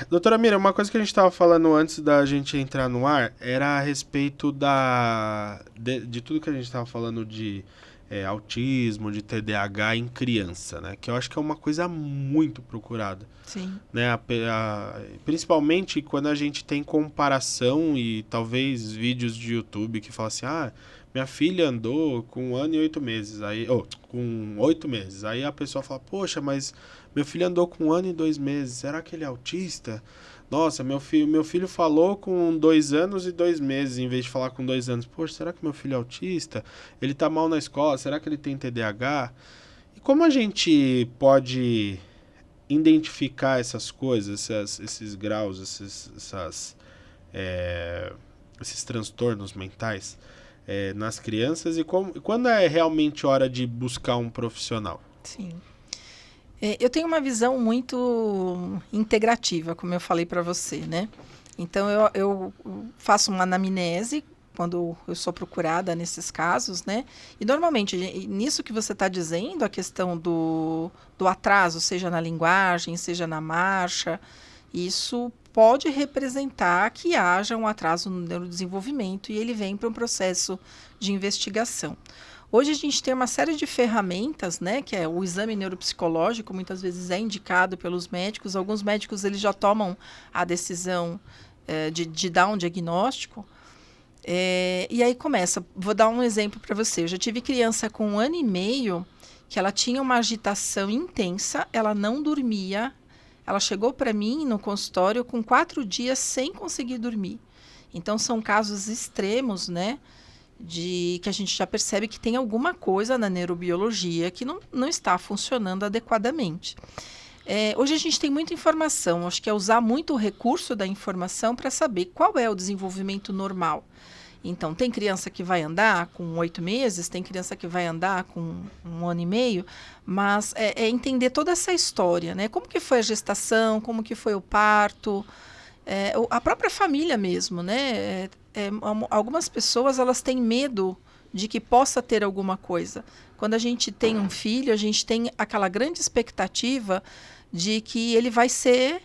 Doutora Mira, uma coisa que a gente estava falando antes da gente entrar no ar era a respeito de tudo que a gente estava falando de autismo, de TDAH em criança, né? Que eu acho que é uma coisa muito procurada, Sim. né? Principalmente quando a gente tem comparação e talvez vídeos de YouTube que falam assim, minha filha andou com 1 ano e 8 meses, aí, com 8 meses. Aí a pessoa fala, poxa, mas meu filho andou com 1 ano e 2 meses, será que ele é autista? Nossa, meu filho falou com 2 anos e 2 meses, em vez de falar com 2 anos. Poxa, será que meu filho é autista? Ele tá mal na escola, será que ele tem TDAH? E como a gente pode identificar essas coisas, esses graus, esses transtornos mentais nas crianças, e quando é realmente hora de buscar um profissional? Sim. Eu tenho uma visão muito integrativa, como eu falei para você, né? Então, eu faço uma anamnese quando eu sou procurada nesses casos, né? E normalmente, nisso que você está dizendo, a questão do atraso, seja na linguagem, seja na marcha, isso pode representar que haja um atraso no neurodesenvolvimento e ele vem para um processo de investigação. Hoje a gente tem uma série de ferramentas, né, que é o exame neuropsicológico, muitas vezes é indicado pelos médicos. Alguns médicos eles já tomam a decisão de dar um diagnóstico. E aí começa, vou dar um exemplo para você. Eu já tive criança com 1 ano e meio que ela tinha uma agitação intensa, ela não dormia. Ela chegou para mim no consultório com 4 dias sem conseguir dormir. Então são casos extremos, né? De que a gente já percebe que tem alguma coisa na neurobiologia que não está funcionando adequadamente. Hoje a gente tem muita informação, acho que é usar muito o recurso da informação para saber qual é o desenvolvimento normal. Então, tem criança que vai andar com 8 meses, tem criança que vai andar com 1 ano e meio, mas é entender toda essa história, né? Como que foi a gestação, como que foi o parto, a própria família mesmo, né? Algumas pessoas elas têm medo de que possa ter alguma coisa. Quando a gente tem um filho, a gente tem aquela grande expectativa de que ele vai ser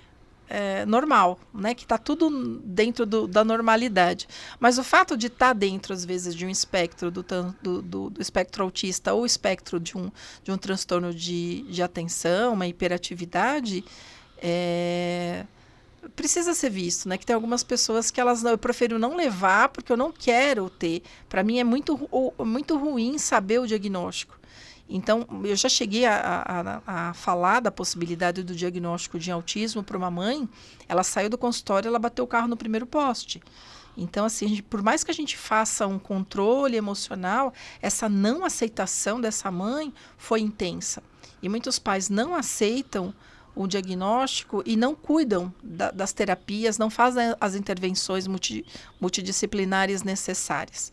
normal, né? Que está tudo dentro da normalidade. Mas o fato de estar dentro, às vezes, de um espectro do espectro autista ou espectro de um transtorno de atenção, uma hiperatividade, precisa ser visto, né? Que tem algumas pessoas que eu prefiro não levar porque eu não quero ter. Para mim é muito ruim saber o diagnóstico. Então, eu já cheguei a falar da possibilidade do diagnóstico de autismo para uma mãe. Ela saiu do consultório, ela bateu o carro no primeiro poste. Então, assim, por mais que a gente faça um controle emocional, essa não aceitação dessa mãe foi intensa. E muitos pais não aceitam o diagnóstico e não cuidam das terapias, não fazem as intervenções multidisciplinares necessárias.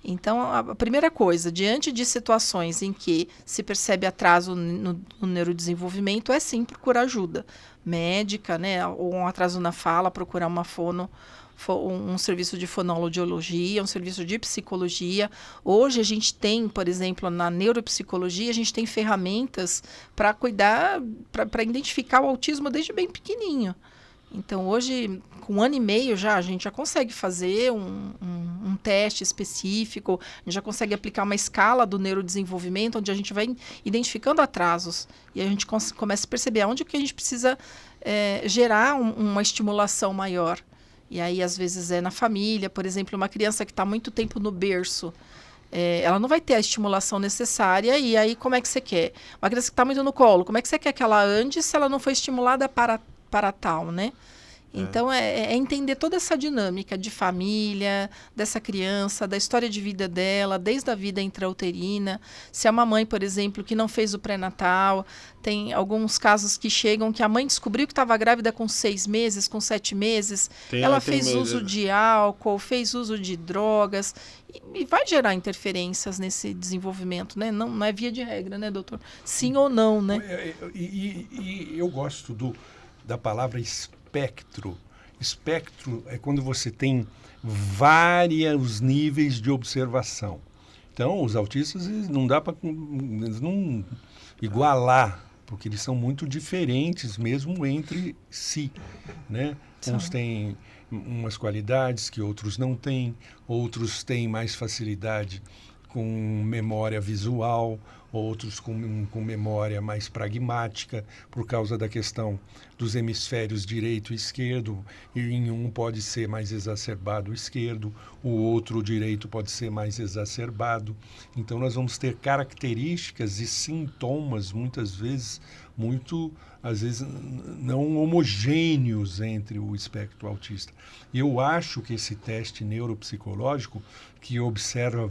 Então, a primeira coisa, diante de situações em que se percebe atraso no neurodesenvolvimento, é sim procurar ajuda médica, né, ou um atraso na fala, procurar um serviço de fonoaudiologia, um serviço de psicologia. Hoje a gente tem, por exemplo, na neuropsicologia, a gente tem ferramentas para cuidar, para identificar o autismo desde bem pequenininho. Então, hoje, com 1 ano e meio a gente já consegue fazer um teste específico, a gente já consegue aplicar uma escala do neurodesenvolvimento, onde a gente vai identificando atrasos. E a gente começa a perceber onde que a gente precisa gerar uma estimulação maior. E aí, às vezes, é na família. Por exemplo, uma criança que está muito tempo no berço, ela não vai ter a estimulação necessária. E aí, como é que você quer? Uma criança que está muito no colo, como é que você quer que ela ande se ela não foi estimulada para tal, né? Então, entender toda essa dinâmica de família, dessa criança, da história de vida dela, desde a vida intrauterina. Se é uma mãe, por exemplo, que não fez o pré-natal, tem alguns casos que chegam que a mãe descobriu que estava grávida com 6 meses, com 7 meses, ela fez uso de álcool, fez uso de drogas, e vai gerar interferências nesse desenvolvimento, né? Não é via de regra, né, doutor? Sim ou não, né? E eu gosto da palavra espectro. Espectro é quando você tem vários níveis de observação. Então, os autistas não dá para não igualar porque eles são muito diferentes mesmo entre si, né? Uns têm umas qualidades que outros não têm, outros têm mais facilidade com memória visual, outros com memória mais pragmática, por causa da questão dos hemisférios direito e esquerdo, e em um pode ser mais exacerbado o esquerdo, o outro o direito pode ser mais exacerbado. Então nós vamos ter características e sintomas, muitas vezes, às vezes, não homogêneos entre o espectro autista. E eu acho que esse teste neuropsicológico, que observa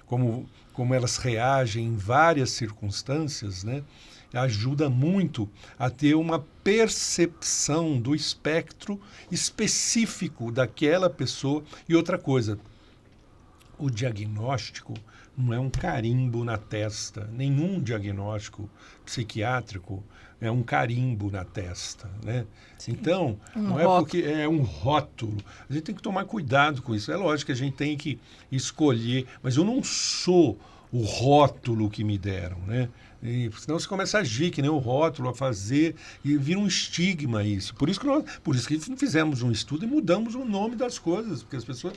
como elas reagem em várias circunstâncias, né, ajuda muito a ter uma percepção do espectro específico daquela pessoa. E outra coisa, o diagnóstico não é um carimbo na testa. Nenhum diagnóstico psiquiátrico é um carimbo na testa, né? Então, não é porque é um rótulo. A gente tem que tomar cuidado com isso. É lógico que a gente tem que escolher, mas eu não sou o rótulo que me deram, né? E senão você começa a agir que nem o rótulo, a fazer, e vira um estigma isso. Por isso que fizemos um estudo e mudamos o nome das coisas, porque as pessoas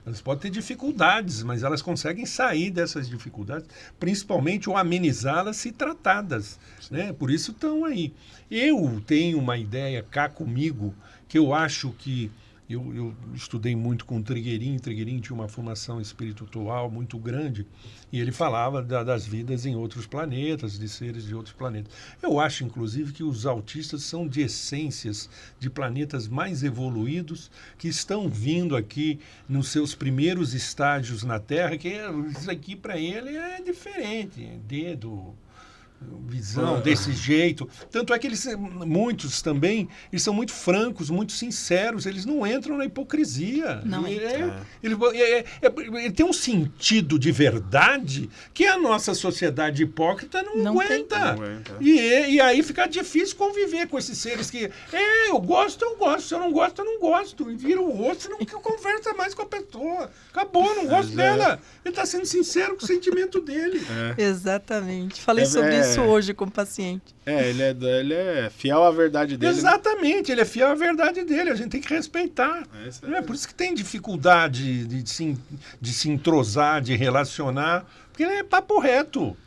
elas podem ter dificuldades, mas elas conseguem sair dessas dificuldades, principalmente ou amenizá-las se tratadas, né? Por isso estão aí. Eu tenho uma ideia cá comigo, que eu acho que eu estudei muito com o Triguerin. Triguerin tinha uma formação espiritual muito grande e ele falava das vidas em outros planetas, de seres de outros planetas. Eu acho, inclusive, que os autistas são de essências de planetas mais evoluídos que estão vindo aqui nos seus primeiros estágios na Terra, que isso aqui para ele é diferente, dedo, visão desse jeito. Tanto é que muitos também, eles são muito francos, muito sinceros, eles não entram na hipocrisia. Não ele tem um sentido de verdade que a nossa sociedade hipócrita não aguenta. E aí fica difícil conviver com esses seres que eu gosto, se eu não gosto, eu não gosto. E vira o rosto e não conversa mais com a pessoa. Acabou, não gosto dela. Ele está sendo sincero com o sentimento dele. Exatamente. Falei sobre isso hoje com o paciente. Ele é fiel à verdade dele. Exatamente, ele é fiel à verdade dele. A gente tem que respeitar. Por isso que tem dificuldade de se entrosar, de relacionar, porque ele é papo reto.